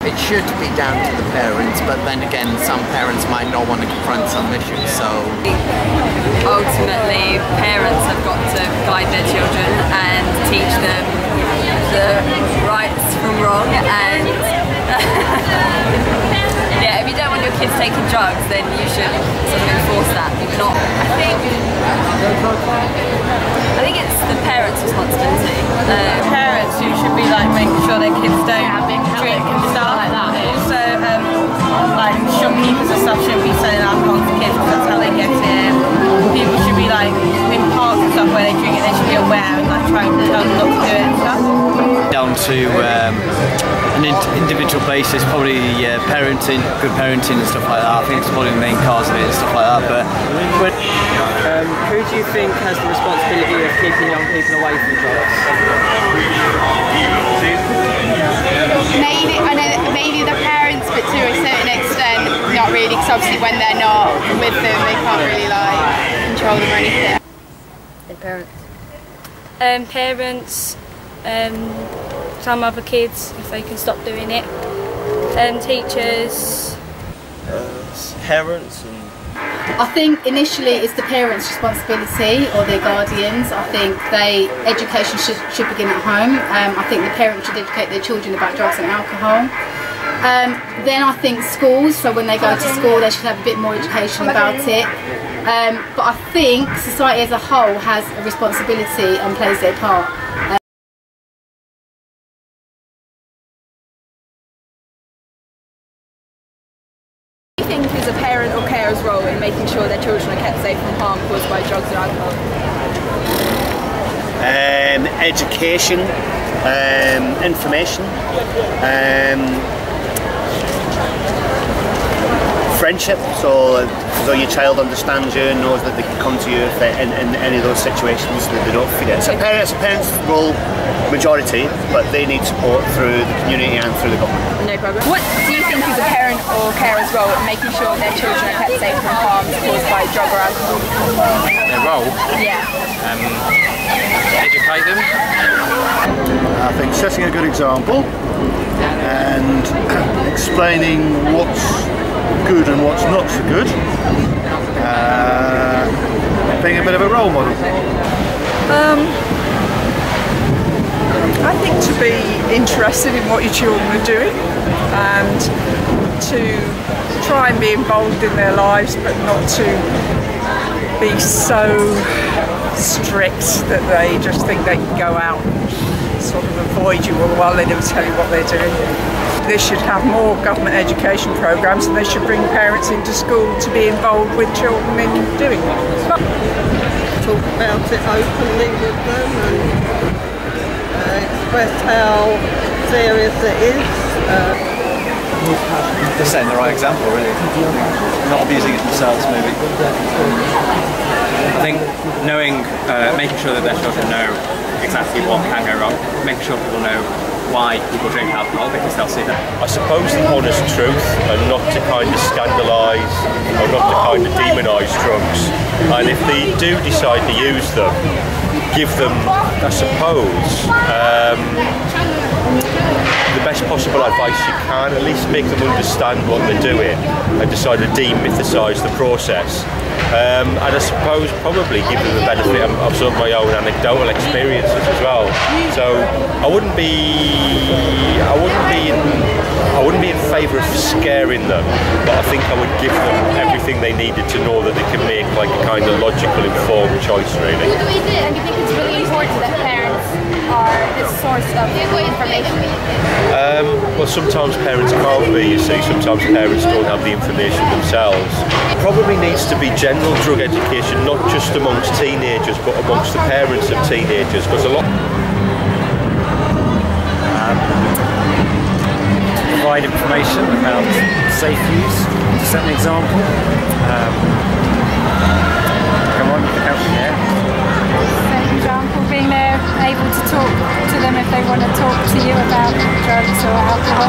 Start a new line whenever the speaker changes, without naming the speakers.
It should be down to the parents, but then again, some parents might not want to confront some issues, so...
Ultimately, parents have got to guide their children and teach them the rights from wrong, and yeah, if you don't want your kids taking drugs, then you should sort of enforce that. Not, I think it's the parents' responsibility.
Parents who should be like making sure their kids don't drink and stuff like that. Also, like shopkeepers and stuff shouldn't be selling alcohol to kids because that's how they get it. People should be like in parks and stuff where they drink it, they should be aware and like trying to tell them not to do it and stuff.
Down to an individual basis, probably parenting, good parenting and stuff like that. I think it's probably the main cause of it and stuff like that. But
who do you think has the responsibility of keeping young people away from drugs?
Maybe the parents, but to a certain extent, not really, because obviously when they're not with them, they can't really like control them or anything.
The parents.
Parents, some other kids, if they can stop doing it, teachers.
Parents and...
I think initially it's the parents' responsibility or their guardians. I think education should begin at home. I think the parents should educate their children about drugs and alcohol. Then I think schools, so when they go to school they should have a bit more education about it. But I think society as a whole has a responsibility and plays their part.
What do you think is a parent or carer's role in making sure their children are kept safe from harm caused by drugs or alcohol?
Education, information, friendship, so your child understands you and knows that they can come to you if in any of those situations that they don't feel it. It's a parent's role, majority, but they need support through the community and through the government.
No problem. What do you think is a parent or carer's role in making sure their children are kept safe from harms caused by drug or alcohol?
Their role?
Yeah.
Educate them.
I think setting a good example and explaining what's good and what's not so good, being a bit of a role model.
I think to be interested in what your children are doing and to try and be involved in their lives, but not to be so strict that they just think they can go out and sort of avoid you all while they never tell you what they're doing. They should have more government education programmes and they should bring parents into school to be involved with children in doing it.
Talk about it openly with them and express how serious it is.
Just setting the right example, really. Not abusing it themselves, maybe.
I think making sure that their children know exactly what can go wrong, making sure people know why people drink alcohol, because they'll see that.
I suppose the honest truth, and not to kind of scandalise or not to kind of demonise drugs, and if they do decide to use them, give them, I suppose, the best possible advice you can, at least make them understand what they're doing and decide to demythicise the process. And I suppose probably give them the benefit of some of my own anecdotal experiences as well. So I wouldn't be in favour of scaring them, but I think I would give them everything they needed to know that they can make like a kind of logical, informed choice, really.
And you think it's really important that parents are the source of information?
Well, sometimes parents can't be, you see. Sometimes parents don't have the information themselves. Probably needs to be general drug education, not just amongst teenagers, but amongst the parents of teenagers, because a lot...
Provide information about safe use, to set an example. Come on, you can help me there.
Set an example, being there, able to talk to them if they want to talk to you about drugs or alcohol.